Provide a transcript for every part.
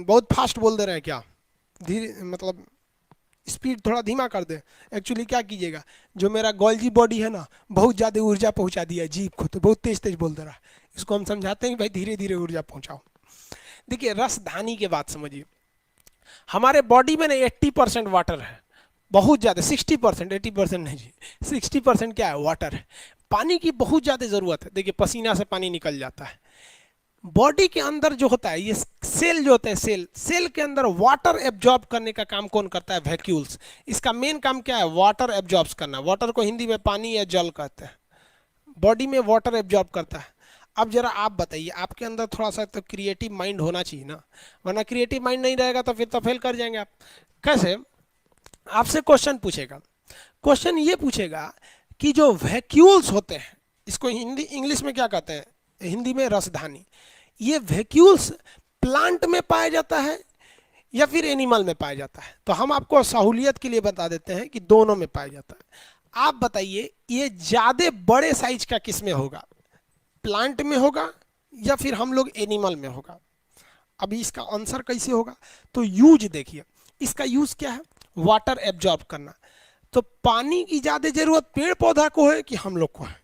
बहुत फास्ट बोल दे रहे हैं क्या? धीरे मतलब स्पीड थोड़ा धीमा कर दे। एक्चुअली क्या कीजिएगा, जो मेरा गोल्जी बॉडी है ना, बहुत ज़्यादा ऊर्जा पहुंचा दिया है जीभ को, तो बहुत तेज तेज बोल दे रहा है। इसको हम समझाते हैं कि भाई धीरे धीरे ऊर्जा पहुंचाओ। देखिए रसधानी की बात समझिए। हमारे बॉडी में ना 80% वाटर है, बहुत ज़्यादा 60%, 80% नहीं जी, 60% क्या है, वाटर है। पानी की बहुत ज़्यादा ज़रूरत है। देखिए पसीना से पानी निकल जाता है। बॉडी के अंदर जो होता है, ये सेल जो होते हैं, सेल सेल के अंदर वाटर एब्जॉर्ब करने का काम कौन करता है? वैक्यूल्स। इसका मेन काम क्या है? वाटर एब्जॉर्ब करना। वाटर को हिंदी में पानी या जल कहते हैं। बॉडी में वाटर एब्जॉर्ब करता है। अब जरा आप बताइए, आपके अंदर थोड़ा सा तो क्रिएटिव माइंड होना चाहिए ना, वरना क्रिएटिव माइंड नहीं रहेगा तो फिर तो फेल कर जाएंगे आप। कैसे? आपसे क्वेश्चन पूछेगा, क्वेश्चन ये पूछेगा कि जो वैक्यूल्स होते हैं, इसको हिंदी इंग्लिश में क्या कहते हैं, हिंदी में रसधानी, ये वैक्यूल्स प्लांट में पाया जाता है या फिर एनिमल में पाया जाता है? तो हम आपको सहूलियत के लिए बता देते हैं कि दोनों में पाया जाता है। आप बताइए ये ज्यादा बड़े साइज का किस में होगा? प्लांट में होगा या फिर हम लोग एनिमल में होगा? अभी इसका आंसर कैसे होगा? तो यूज देखिए, इसका यूज क्या है? वाटर एब्जॉर्ब करना। तो पानी की ज्यादा जरूरत पेड़ पौधा को है कि हम लोग को है?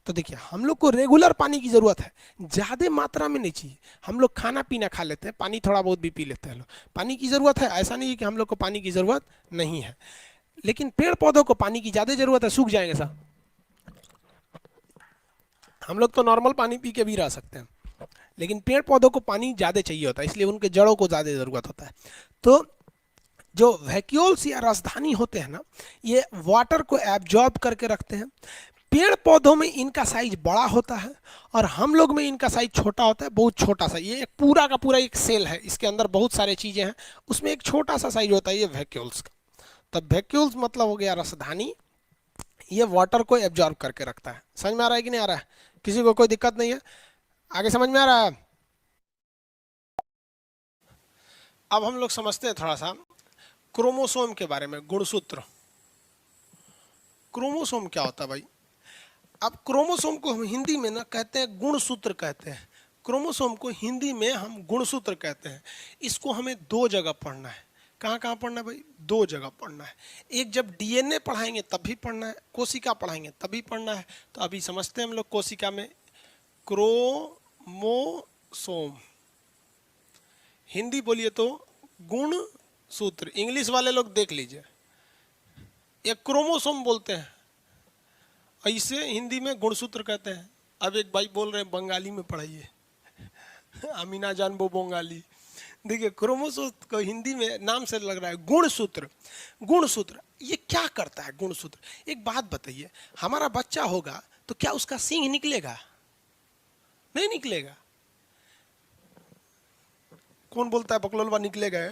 तो देखिए हम लोग को रेगुलर पानी की जरूरत है, ज्यादा मात्रा में नहीं चाहिए। हम लोग खाना पीना खा लेते हैं, पानी थोड़ा बहुत भी पी लेते हैं लोग, पानी की जरूरत है, ऐसा नहीं है कि हम लोग को पानी की जरूरत नहीं है। लेकिन पेड़ पौधों को पानी की ज्यादा जरूरत है, सूख जाएंगे साहब। हम लोग तो नॉर्मल पानी पी के भी रह सकते हैं, लेकिन पेड़ पौधों को पानी ज़्यादा चाहिए होता है, इसलिए उनके जड़ों को ज़्यादा ज़रूरत होता है। तो जो वैक्यूल्स या राजधानी होते हैं ना, ये वाटर को एब्जॉर्ब करके रखते हैं। पेड़ पौधों में इनका साइज बड़ा होता है और हम लोग में इनका साइज छोटा होता है, बहुत छोटा सा। ये एक पूरा का पूरा एक सेल है, इसके अंदर बहुत सारी चीज़ें हैं, उसमें एक छोटा सा साइज होता है ये वैक्यूल्स का। तब वैक्यूल्स मतलब हो गया राजधानी, ये वाटर को एब्जॉर्ब करके रखता है। समझ में आ रहा है कि नहीं आ रहा है? किसी को कोई दिक्कत नहीं है? आगे समझ में आ रहा है? अब हम लोग समझते हैं थोड़ा सा क्रोमोसोम के बारे में, गुणसूत्र। क्रोमोसोम क्या होता है भाई? अब क्रोमोसोम को हम हिंदी में ना कहते हैं गुणसूत्र कहते हैं। क्रोमोसोम को हिंदी में हम गुणसूत्र कहते हैं। इसको हमें दो जगह पढ़ना है। कहाँ कहाँ पढ़ना है भाई? दो जगह पढ़ना है। एक जब डीएनए पढ़ाएंगे तब भी पढ़ना है, कोशिका पढ़ाएंगे तब भी पढ़ना है। तो अभी समझते हैं हम लोग कोशिका में क्रोमोसोम, हिंदी बोलिए तो गुण सूत्र। इंग्लिश वाले लोग देख लीजिए, एक क्रोमोसोम बोलते हैं, ऐसे हिंदी में गुणसूत्र कहते हैं। अब एक भाई बोल रहे हैं बंगाली में पढ़ाइए, अमीना जान वो बंगाली। देखिए क्रोमोसोम को हिंदी में नाम से लग रहा है गुणसूत्र। गुणसूत्र ये क्या करता है? गुणसूत्र, एक बात बताइए, हमारा बच्चा होगा तो क्या उसका सींग निकलेगा? नहीं निकलेगा। कौन बोलता है बकलोलवा निकलेगा?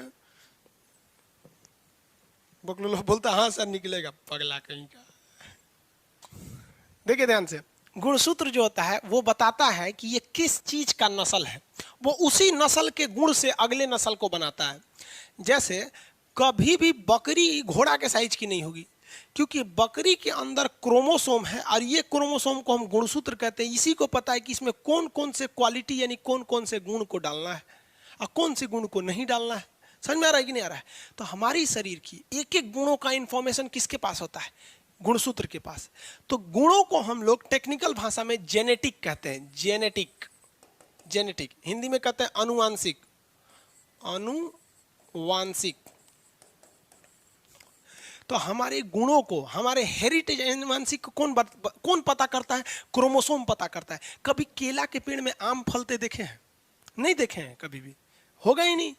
बकलोलवा बोलता है हाँ सर निकलेगा, पगला कहीं का। देखिए ध्यान से, गुणसूत्र जो होता है वो बताता है कि ये किस चीज का नस्ल है। वो उसी नस्ल के गुण से अगले नस्ल को बनाता है। जैसे कभी भी बकरी घोड़ा के साइज की नहीं होगी, क्योंकि बकरी के अंदर क्रोमोसोम है और ये क्रोमोसोम को हम गुणसूत्र कहते हैं। इसी को पता है कि इसमें कौन कौन से क्वालिटी यानी कौन कौन से गुण को डालना है और कौन से गुण को नहीं डालना है। समझ में आ रहा है कि नहीं आ रहा है? तो हमारी शरीर की एक एक गुणों का इंफॉर्मेशन किसके पास होता है? गुणसूत्र के पास। तो गुणों को हम लोग टेक्निकल भाषा में जेनेटिक कहते हैं। जेनेटिक, जेनेटिक हिंदी में कहते हैं अनुवांशिक। अनुवांशिक। तो हमारे गुणों को, हमारे हेरिटेज अनुवांशिक को कौन पता करता है? क्रोमोसोम पता करता है। कभी केला के पेड़ में आम फलते देखे हैं? नहीं देखे हैं कभी भी, होगा ही नहीं।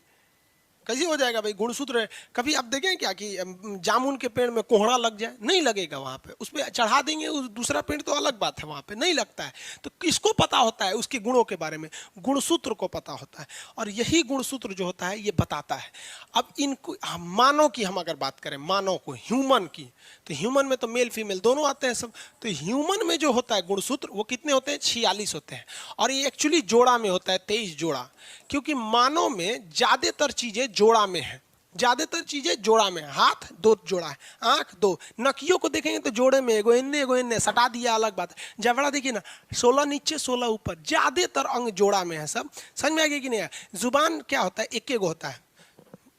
कैसे हो जाएगा भाई? गुणसूत्र है। कभी आप देखें क्या कि जामुन के पेड़ में कोहड़ा लग जाए? नहीं लगेगा। वहां पे उस पर चढ़ा देंगे उस दूसरा पेड़ तो अलग बात है, वहां पे नहीं लगता है। तो किसको पता होता है उसके गुणों के बारे में? गुणसूत्र को पता होता है। और यही गुणसूत्र जो होता है ये बताता है। अब इनको मानव की हम अगर बात करें, मानव को, ह्यूमन की, तो ह्यूमन में तो मेल फीमेल दोनों आते हैं सब। तो ह्यूमन में जो होता है गुणसूत्र वो कितने होते हैं? 46 होते हैं। और ये एक्चुअली जोड़ा में होता है, 23 जोड़ा, क्योंकि मानव में ज्यादातर चीजें जोड़ा में है। ज्यादातर चीजें जोड़ा में है। हाथ दो जोड़ा है, आंख दो, नकियों को देखेंगे तो जोड़े में एगो इन्ने सटा दिया, अलग बात है। जबड़ा देखिए ना, 16 नीचे 16 ऊपर, ज्यादातर अंग जोड़ा में है। सब समझ में आ गया कि नहीं? जुबान क्या होता है? एक एगो होता है।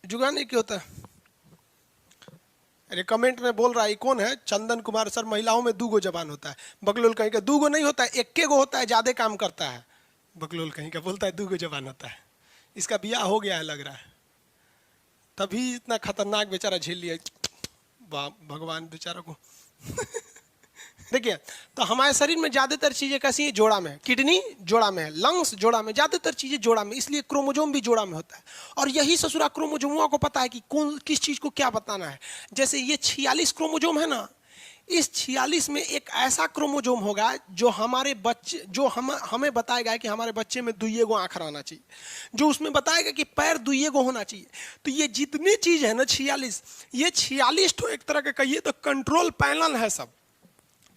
जुबान एक होता है। अरे कमेंट में बोल रहा है कौन है? चंदन कुमार सर, महिलाओं में 2 गो जबान होता है। बकलोल कहीं का 2 गो नहीं होता है, 1 गो होता है, ज्यादा काम करता है। बकलोल कहीं का बोलता है 2 गो जबान होता है। इसका बियाह हो गया है लग रहा है, तभी इतना खतरनाक बेचारा झेल लिया। भगवान बेचारा को देखिए, तो हमारे शरीर में ज्यादातर चीजें कैसी है? जोड़ा में है। किडनी जोड़ा में है, लंग्स जोड़ा में, ज्यादातर चीजें जोड़ा में, इसलिए क्रोमोजोम भी जोड़ा में होता है। और यही ससुरा क्रोमोजोमों को पता है कि कौन किस चीज को क्या बताना है। जैसे ये 46 क्रोमोजोम है ना, इस 46 में एक ऐसा क्रोमोजोम होगा जो हमारे बच्चे, जो हमें बताएगा कि हमारे बच्चे में 2 आंख रहना चाहिए, जो उसमें बताएगा कि पैर 2 होना चाहिए। तो ये जितनी चीज है ना 46, ये 46 तो एक तरह का कहिए तो कंट्रोल पैनल है सब।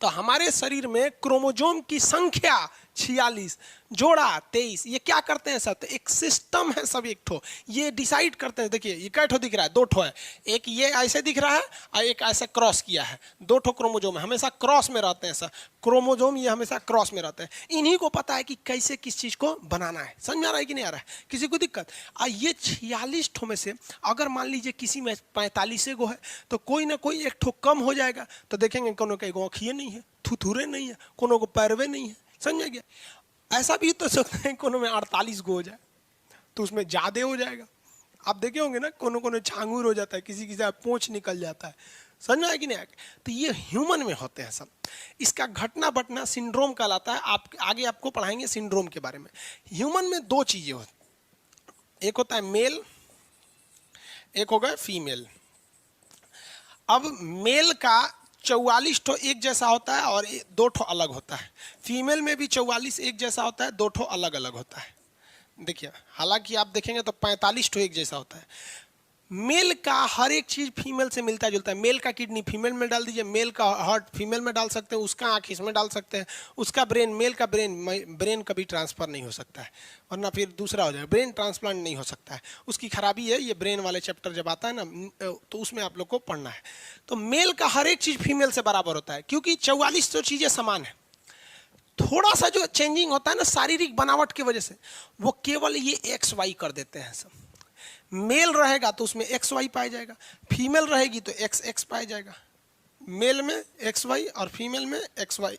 तो हमारे शरीर में क्रोमोजोम की संख्या 46, जोड़ा 23। ये क्या करते हैं सब? तो एक सिस्टम है सब, एक ठो ये डिसाइड करते हैं। देखिए ये कै ठो दिख रहा है? 2 ठो है। एक ये ऐसे दिख रहा है और एक ऐसे क्रॉस किया है। 2 ठो क्रोमोजोम है, हमेशा क्रॉस में रहते हैं सब क्रोमोजोम, ये हमेशा क्रॉस में रहते हैं। इन्हीं को पता है कि कैसे किस चीज को बनाना है। समझ में आ रहा है कि नहीं आ रहा है? किसी को दिक्कत? ये 46 ठो में से अगर मान लीजिए किसी में 45 गो है, तो कोई ना कोई एक ठो कम हो जाएगा। तो देखेंगे कोनो के आँखिए नहीं है, थुथुरे नहीं है, कोनो को पैरवे नहीं है। समझ गया? ऐसा भी तो सकता है कोनो में 48 गो हो जाए, तो उसमें ज्यादा हो जाएगा। आप देखे होंगे ना, कोनो कोनो छांगूर हो जाता है, किसी किसी पूंछ निकल जाता है। समझ में आया कि नहीं? तो ये ह्यूमन में होते हैं सब। इसका घटना बटना सिंड्रोम कहलाता है। आप आगे आपको पढ़ाएंगे सिंड्रोम के बारे में। ह्यूमन में 2 चीजें होती, एक होता है मेल, एक होगा फीमेल। अब मेल का 44 ठो एक जैसा होता है और 2 ठो अलग होता है। फीमेल में भी 44 एक जैसा होता है, 2 ठो अलग अलग होता है। देखिए, हालांकि आप देखेंगे तो 45 ठो एक जैसा होता है। मेल का हर एक चीज फीमेल से मिलता जुलता है। मेल का किडनी फीमेल में डाल दीजिए, मेल का हार्ट फीमेल में डाल सकते हैं, उसका आंख इसमें डाल सकते हैं, उसका ब्रेन, मेल का ब्रेन कभी ट्रांसफर नहीं हो सकता है, वरना फिर दूसरा हो जाएगा। ब्रेन ट्रांसप्लांट नहीं हो सकता है, उसकी खराबी है। ये ब्रेन वाले चैप्टर जब आता है ना, तो उसमें आप लोग को पढ़ना है। तो मेल का हर एक चीज फीमेल से बराबर होता है, क्योंकि 44 तो चीजें समान है। थोड़ा सा जो चेंजिंग होता है ना शारीरिक बनावट की वजह से, वो केवल ये XY कर देते हैं सब। मेल रहेगा तो उसमें XY पाया जाएगा, फीमेल रहेगी तो XX पाया जाएगा। मेल में XY और फीमेल में XY,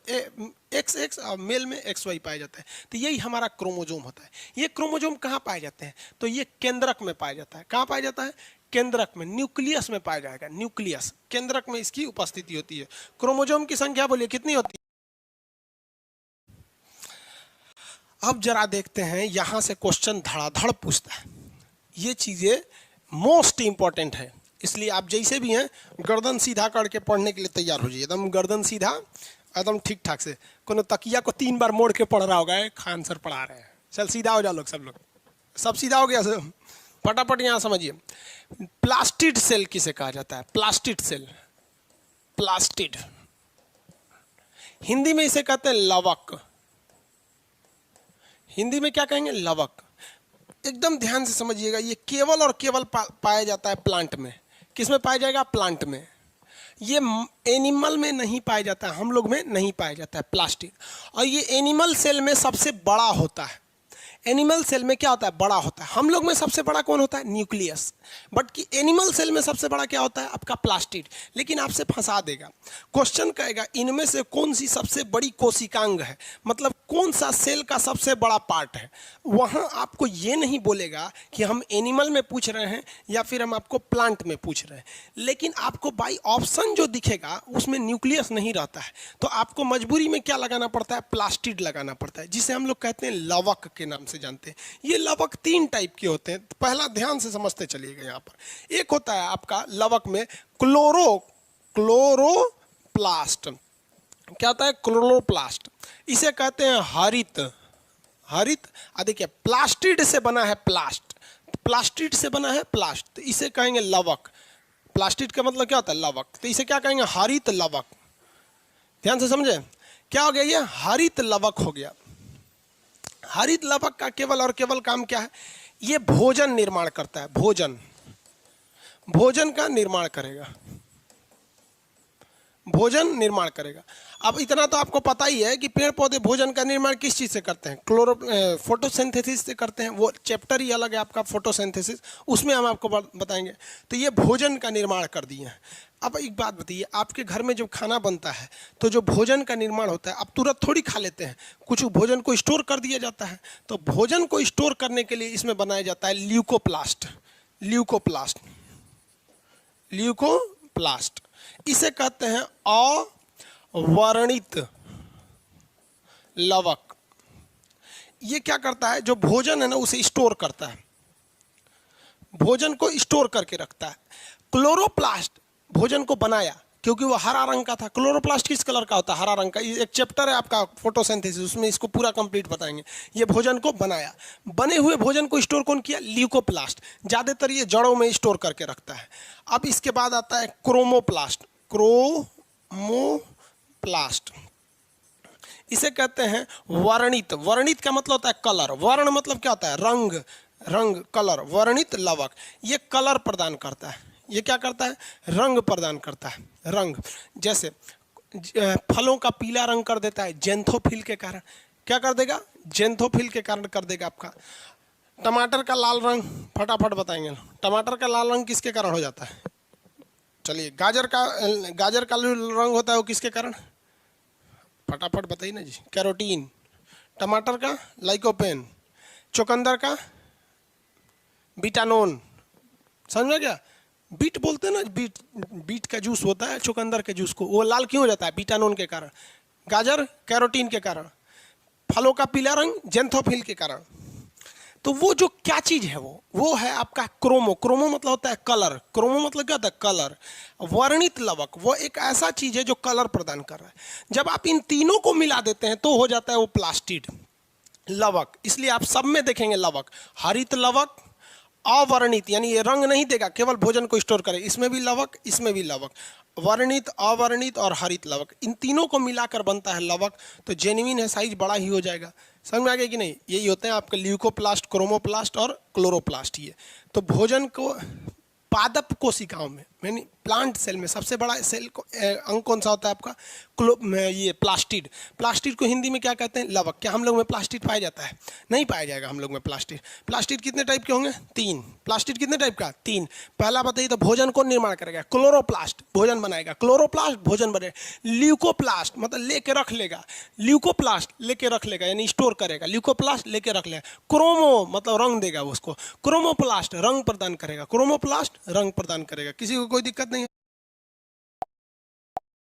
XX और मेल में XY पाया जाता है। तो यही हमारा क्रोमोजोम होता है। ये क्रोमोजोम कहाँ पाए जाते हैं? तो ये केंद्रक में पाया जाता है। कहाँ पाया जाता है? केंद्रक में, न्यूक्लियस में पाया जाएगा। न्यूक्लियस, केंद्रक में इसकी उपस्थिति होती है। क्रोमोजोम की संख्या बोलिए कितनी होती है? अब जरा देखते हैं, यहां से क्वेश्चन धड़ाधड़ पूछता है। ये चीजें मोस्ट इंपॉर्टेंट है, इसलिए आप जैसे भी हैं गर्दन सीधा करके पढ़ने के लिए तैयार हो जाइए। एकदम गर्दन सीधा, एकदम ठीक ठाक से। कोनो तकिया को 3 बार मोड़ के पढ़ रहा होगा, खान सर पढ़ा रहे हैं। चल सीधा हो जाओ लोग, सब लोग सब सीधा हो गया सर। फटाफट यहाँ समझिए, प्लास्टिड सेल किसे कहा जाता है? प्लास्टिड सेल, प्लास्टिड, हिंदी में इसे कहते हैं लवक। हिंदी में क्या कहेंगे? लवक। एकदम ध्यान से समझिएगा, ये केवल और केवल पाया जाता है प्लांट में। किस में पाया जाएगा? प्लांट में। ये एनिमल में नहीं पाया जाता है, हम लोग में नहीं पाया जाता है प्लास्टिक। और ये एनिमल सेल में सबसे बड़ा होता है। एनिमल सेल में क्या होता है? बड़ा होता है। हम लोग में सबसे बड़ा कौन होता है? न्यूक्लियस। बट कि एनिमल सेल में सबसे बड़ा क्या होता है? आपका प्लास्टिड। लेकिन आपसे फंसा देगा, क्वेश्चन कहेगा इनमें से कौन सी सबसे बड़ी कोशिकांग है, मतलब कौन सा सेल का सबसे बड़ा पार्ट है। वहां आपको ये नहीं बोलेगा कि हम एनिमल में पूछ रहे हैं या फिर हम आपको प्लांट में पूछ रहे हैं, लेकिन आपको बाई ऑप्शन जो दिखेगा उसमें न्यूक्लियस नहीं रहता है। तो आपको मजबूरी में क्या लगाना पड़ता है? प्लास्टिड लगाना पड़ता है, जिसे हम लोग कहते हैं लवक के नाम से जानते हैं। ये लवक 3 टाइप के होते हैं। पहला ध्यान से समझते चलिएगा। यहाँ पर एक होता है आपका लवक में क्लोरोप्लास्ट। क्या होता है? क्लोरोप्लास्ट। इसे कहते हैं हरित। हरित। देखिए, प्लास्टिड से बना है प्लास्ट, प्लास्टिड से बना है प्लास्ट, तो इसे कहेंगे लवक। प्लास्टिड का मतलब क्या होता है? लवक। तो इसे क्या कहेंगे? हरित लवक। ध्यान से समझे, क्या हो गया? ये हरित लवक हो गया। हरित लवक का केवल और केवल काम क्या है? ये भोजन निर्माण करता है। भोजन, भोजन का निर्माण करेगा, भोजन निर्माण करेगा। अब इतना तो आपको पता ही है कि पेड़ पौधे भोजन का निर्माण किस चीज़ से करते हैं, फोटोसिंथेसिस से करते हैं। वो चैप्टर ही अलग है आपका फोटोसिंथेसिस, उसमें हम आपको बताएंगे। तो ये भोजन का निर्माण कर दिए हैं। अब एक बात बताइए, आपके घर में जब खाना बनता है तो जो भोजन का निर्माण होता है आप तुरंत थोड़ी खा लेते हैं, कुछ भोजन को स्टोर कर दिया जाता है। तो भोजन को स्टोर करने के लिए इसमें बनाया जाता है ल्यूकोप्लास्ट, ल्यूकोप्लास्ट, ल्यूकोप्लास्ट। इसे कहते हैं अवर्णित लवक। ये क्या करता है, जो भोजन है ना उसे स्टोर करता है, भोजन को स्टोर करके रखता है। क्लोरोप्लास्ट भोजन को बनाया, क्योंकि वो हरा रंग का था। क्लोरोप्लास्ट किस कलर का होता है, हरा रंग का। ये एक चैप्टर है आपका फोटोसिंथेसिस, उसमें इसको पूरा कंप्लीट बताएंगे। ये भोजन को बनाया, बने हुए भोजन को स्टोर कौन किया, ल्यूकोप्लास्ट। ज़्यादातर ये जड़ों में स्टोर करके रखता है। अब इसके बाद आता है क्रोमोप्लास्ट, क्रोमोप्लास्ट। इसे कहते हैं वर्णित। वर्णित का मतलब होता है कलर, वर्ण मतलब क्या होता है, रंग, रंग, कलर। वर्णित लवक ये कलर प्रदान करता है। ये क्या करता है, रंग प्रदान करता है, रंग। जैसे फलों का पीला रंग कर देता है जेंथोफिल के कारण। क्या कर देगा, जेंथोफिल के कारण कर देगा आपका। टमाटर का लाल रंग, फटाफट बताएंगे, टमाटर का लाल रंग किसके कारण हो जाता है। चलिए, गाजर का रंग होता है वो किसके कारण, फटाफट बताइए ना जी, कैरोटीन। टमाटर का लाइकोपेन, चुकंदर का बीटानोन। समझ में क्या, बीट बोलते हैं ना, बीट, बीट का जूस होता है चुकंदर के जूस को, वो लाल क्यों हो जाता है, बीटानोन के कारण। गाजर कैरोटीन के कारण। फलों का पीला रंग जेंथोफिल के कारण। तो वो जो क्या चीज़ है वो है आपका क्रोमो। क्रोमो मतलब होता है कलर। क्रोमो मतलब क्या होता है, कलर। वर्णित लवक वो एक ऐसा चीज़ है जो कलर प्रदान कर रहा है। जब आप इन तीनों को मिला देते हैं तो हो जाता है वो प्लास्टिड लवक। इसलिए आप सब में देखेंगे लवक, हरित लवक, अवर्णित यानी ये रंग नहीं देगा, केवल भोजन को स्टोर करे, इसमें भी लवक, इसमें भी लवक। वर्णित, अवर्णित और हरित लवक, इन तीनों को मिलाकर बनता है लवक। तो जेन्युइन है, साइज बड़ा ही हो जाएगा। समझ में आ गया कि नहीं। यही होते हैं आपके ल्यूकोप्लास्ट, क्रोमोप्लास्ट और क्लोरोप्लास्ट। ये तो भोजन को पादप कोशिकाओं में यानी प्लांट सेल में सबसे बड़ा सेल अंग कौन सा होता है आपका, ये प्लास्टिड। प्लास्टिड को हिंदी में क्या कहते हैं, लवक। क्या हम लोग में प्लास्टिड पाया जाता है, नहीं पाया जाएगा हम लोग में प्लास्टिड। प्लास्टिड कितने टाइप के होंगे, तीन। प्लास्टिड कितने टाइप का, तीन। पहला बताइए तो भोजन को निर्माण करेगा, क्लोरोप्लास्ट भोजन बनाएगा, क्लोरोप्लास्ट भोजन बनेगा, ल्यूकोप्लास्ट मतलब लेके रख लेगा, ल्यूकोप्लास्ट लेके रख लेगा यानी स्टोर करेगा, ल्यूकोप्लास्ट लेके रख लेगा। क्रोमो मतलब रंग देगा उसको, क्रोमोप्लास्ट रंग प्रदान करेगा, क्रोमोप्लास्ट रंग प्रदान करेगा। किसी को कोई दिक्कत नहीं है।